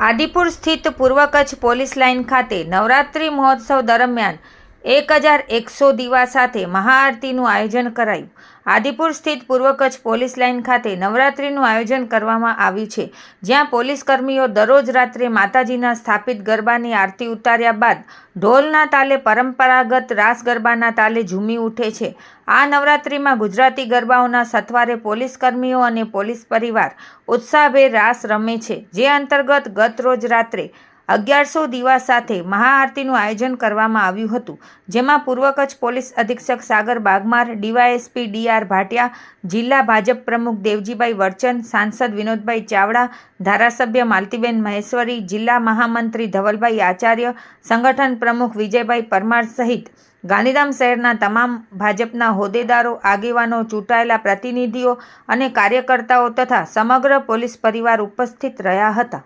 આદિપુર સ્થિત પૂર્વ Kutch police line ખાતે નવરાત્રિ મહોત્સવ દરમિયાન 1100 દીવા સાથે મહાઆરતીનું આયોજન કરાયું। આદિપુર સ્થિત પૂર્વ કચ્છ પોલીસ લાઇન ખાતે નવરાત્રિનું આયોજન કરવામાં આવ્યું છે, જ્યાં પોલીસ કર્મીઓ દરરોજ રાત્રે માતાજીના સ્થાપિત ગરબાની આરતી ઉતાર્યા બાદ ઢોલના તાલે પરંપરાગત રાસ ગરબાના તાલે ઝૂમી ઉઠે છે। આ નવરાત્રિમાં ગુજરાતી ગરબાઓના સથવારે પોલીસ કર્મીઓ અને પોલીસ પરિવાર ઉત્સાહભેર રાસ રમે છે, જે અંતર્ગત ગત રોજ રાત્રે 1100 દીવા સાથે મહાઆરતીનું આયોજન કરવામાં આવ્યું હતું, જેમાં પૂર્વ કચ્છ પોલીસ અધિક્ષક સાગર બાગમાર, ડીવાયએસપી ડી.આર. ભાટિયા, જિલ્લા ભાજપ પ્રમુખ દેવજીભાઈ વરચંદ, સાંસદ વિનોદભાઈ ચાવડા, ધારાસભ્ય માલતીબેન મહેશ્વરી, જિલ્લા મહામંત્રી ધવલભાઈ આચાર્ય, સંગઠન પ્રમુખ વિજયભાઈ પરમાર સહિત ગાંધીધામ શહેરના તમામ ભાજપના હોદ્દેદારો, આગેવાનો, ચૂંટાયેલા પ્રતિનિધિઓ અને કાર્યકર્તાઓ તથા સમગ્ર પોલીસ પરિવાર ઉપસ્થિત રહ્યા હતા।